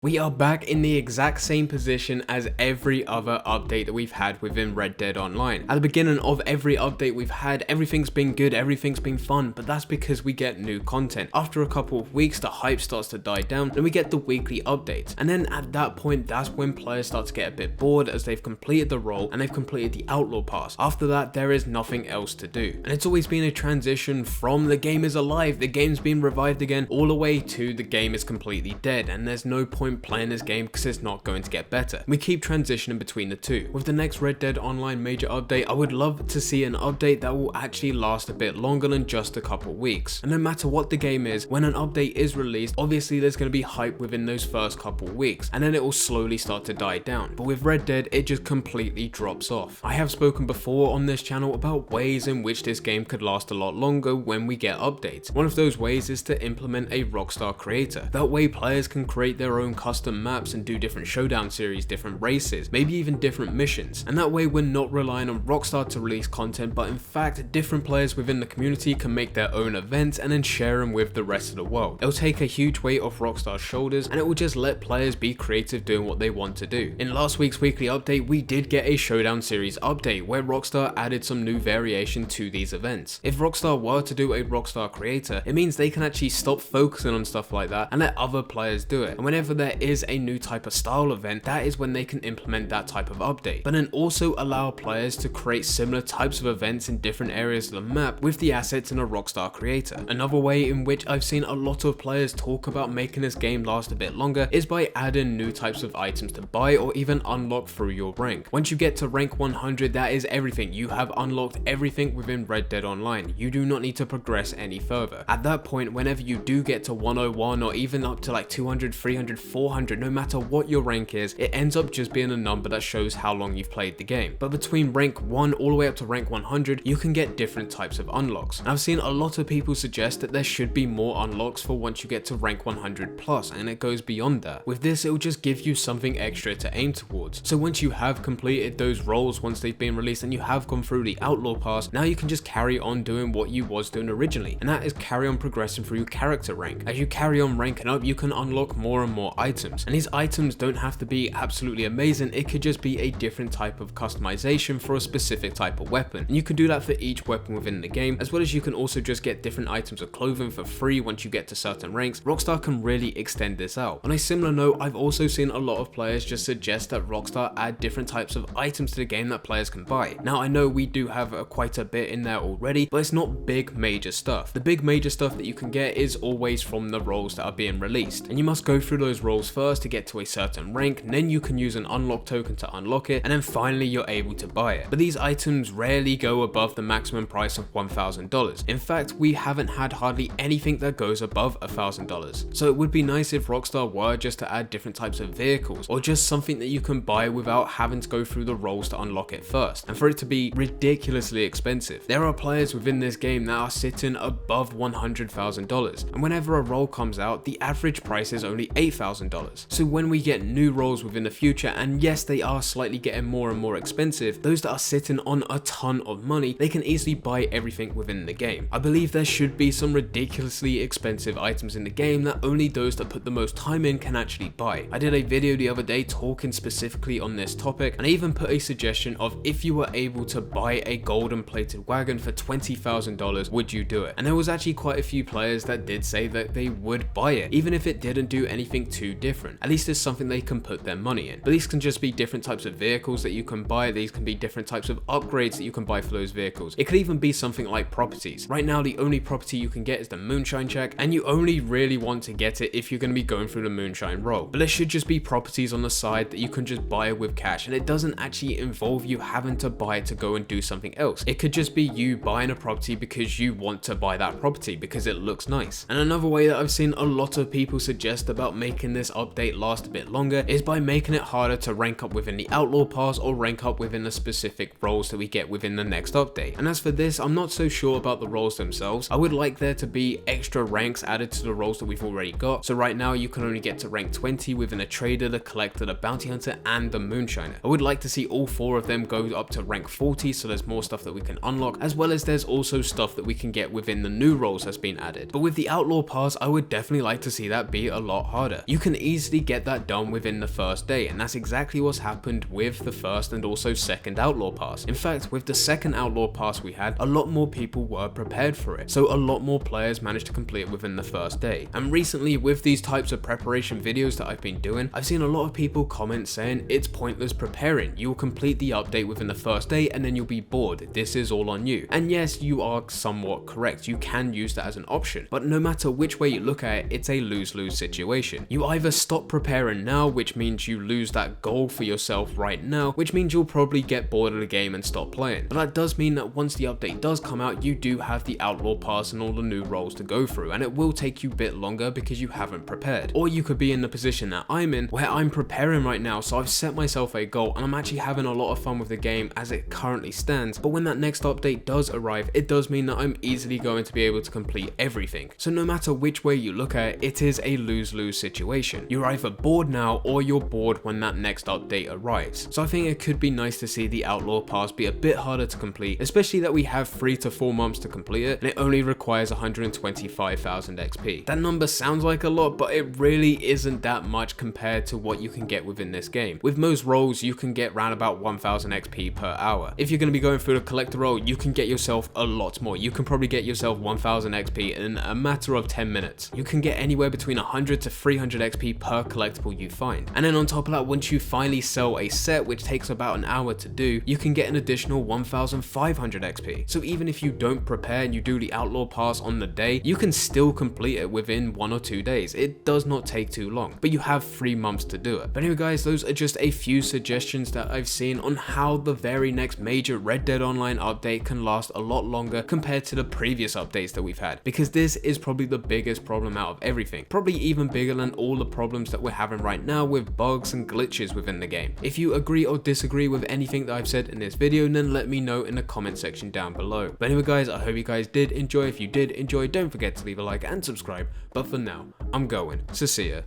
We are back in the exact same position as every other update that we've had within Red Dead Online. At the beginning of every update we've had, everything's been good, everything's been fun, but that's because we get new content. After a couple of weeks, the hype starts to die down, and we get the weekly updates. And then at that point, that's when players start to get a bit bored as they've completed the role and they've completed the outlaw pass. After that, there is nothing else to do. And it's always been a transition from the game is alive, the game's been revived again, all the way to the game is completely dead, and there's no point playing this game because it's not going to get better. We keep transitioning between the two. With the next Red Dead Online major update, I would love to see an update that will actually last a bit longer than just a couple weeks. And no matter what the game is, when an update is released, obviously there's going to be hype within those first couple weeks, and then it will slowly start to die down. But with Red Dead, it just completely drops off. I have spoken before on this channel about ways in which this game could last a lot longer when we get updates. One of those ways is to implement a Rockstar creator. That way players can create their own custom maps and do different showdown series, different races, maybe even different missions. And that way we're not relying on Rockstar to release content, but in fact different players within the community can make their own events and then share them with the rest of the world. It'll take a huge weight off Rockstar's shoulders, and it will just let players be creative doing what they want to do. In last week's weekly update, we did get a showdown series update where Rockstar added some new variation to these events. If Rockstar were to do a Rockstar creator, it means they can actually stop focusing on stuff like that and let other players do it. And whenever there is a new type of style event, that is when they can implement that type of update, but then also allow players to create similar types of events in different areas of the map with the assets in a Rockstar creator. Another way in which I've seen a lot of players talk about making this game last a bit longer is by adding new types of items to buy or even unlock through your rank. Once you get to rank 100, that is everything. You have unlocked everything within Red Dead Online. You do not need to progress any further. At that point, whenever you do get to 101 or even up to like 200, 300, 400, no matter what your rank is, it ends up just being a number that shows how long you've played the game. But between rank 1 all the way up to rank 100, you can get different types of unlocks. And I've seen a lot of people suggest that there should be more unlocks for once you get to rank 100 plus, and it goes beyond that. With this, it will just give you something extra to aim towards. So once you have completed those roles, once they've been released and you have gone through the outlaw pass, now you can just carry on doing what you was doing originally, and that is carry on progressing through your character rank. As you carry on ranking up, you can unlock more and more items, and these items don't have to be absolutely amazing. It could just be a different type of customization for a specific type of weapon, and you can do that for each weapon within the game, as well as you can also just get different items of clothing for free once you get to certain ranks. Rockstar can really extend this out. On a similar note, I've also seen a lot of players just suggest that Rockstar add different types of items to the game that players can buy. Now I know we do have quite a bit in there already, but it's not big major stuff. The big major stuff that you can get is always from the roles that are being released, and you must go through those roles first to get to a certain rank, and then you can use an unlock token to unlock it, and then finally you're able to buy it. But these items rarely go above the maximum price of $1,000. In fact, we haven't had hardly anything that goes above $1,000. So it would be nice if Rockstar were just to add different types of vehicles, or just something that you can buy without having to go through the roles to unlock it first, and for it to be ridiculously expensive. There are players within this game that are sitting above $100,000, and whenever a role comes out, the average price is only $8,000. So when we get new roles within the future, and yes, they are slightly getting more and more expensive, those that are sitting on a ton of money, they can easily buy everything within the game. I believe there should be some ridiculously expensive items in the game that only those that put the most time in can actually buy. I did a video the other day talking specifically on this topic, and I even put a suggestion of if you were able to buy a golden plated wagon for $20,000, would you do it? And there was actually quite a few players that did say that they would buy it, even if it didn't do anything too different. At least it's something they can put their money in. But these can just be different types of vehicles that you can buy. These can be different types of upgrades that you can buy for those vehicles. It could even be something like properties. Right now, the only property you can get is the moonshine check, and you only really want to get it if you're going to be going through the moonshine role. But there should just be properties on the side that you can just buy with cash, and it doesn't actually involve you having to buy it to go and do something else. It could just be you buying a property because you want to buy that property because it looks nice. And another way that I've seen a lot of people suggest about making this update last a bit longer is by making it harder to rank up within the outlaw pass or rank up within the specific roles that we get within the next update. And as for this, I'm not so sure about the roles themselves. I would like there to be extra ranks added to the roles that we've already got. So right now you can only get to rank 20 within a trader, the collector, the bounty hunter, and the moonshiner. I would like to see all four of them go up to rank 40, so there's more stuff that we can unlock, as well as there's also stuff that we can get within the new roles that's been added. But with the outlaw pass, I would definitely like to see that be a lot harder. You can can easily get that done within the first day, and that's exactly what's happened with the first and also second Outlaw Pass. In fact, with the second Outlaw Pass we had, a lot more people were prepared for it, so a lot more players managed to complete it within the first day. And recently, with these types of preparation videos that I've been doing, I've seen a lot of people comment saying it's pointless preparing, you'll complete the update within the first day and then you'll be bored, this is all on you. And yes, you are somewhat correct, you can use that as an option, but no matter which way you look at it, it's a lose-lose situation. You either stop preparing now, which means you lose that goal for yourself right now, which means you'll probably get bored of the game and stop playing. But that does mean that once the update does come out, you do have the Outlaw Pass and all the new roles to go through, and it will take you a bit longer because you haven't prepared. Or you could be in the position that I'm in, where I'm preparing right now, so I've set myself a goal and I'm actually having a lot of fun with the game as it currently stands, but when that next update does arrive, it does mean that I'm easily going to be able to complete everything. So no matter which way you look at it, it is a lose-lose situation. You're either bored now or you're bored when that next update arrives. So I think it could be nice to see the Outlaw Pass be a bit harder to complete, especially that we have 3 to 4 months to complete it, and it only requires 125,000 XP. That number sounds like a lot, but it really isn't that much compared to what you can get within this game. With most roles, you can get around about 1000 XP per hour. If you're going to be going through the collector role, you can get yourself a lot more. You can probably get yourself 1000 XP in a matter of 10 minutes. You can get anywhere between 100 to 300 XP per collectible you find. And then on top of that, once you finally sell a set, which takes about an hour to do, you can get an additional 1500 XP. So even if you don't prepare and you do the Outlaw Pass on the day, you can still complete it within 1 or 2 days. It does not take too long, but you have 3 months to do it. But anyway guys, those are just a few suggestions that I've seen on how the very next major Red Dead Online update can last a lot longer compared to the previous updates that we've had, because this is probably the biggest problem out of everything, probably even bigger than all the problems that we're having right now with bugs and glitches within the game. If you agree or disagree with anything that I've said in this video, then let me know in the comment section down below. But anyway guys, I hope you guys did enjoy. If you did enjoy, don't forget to leave a like and subscribe, but for now, I'm going, so see ya.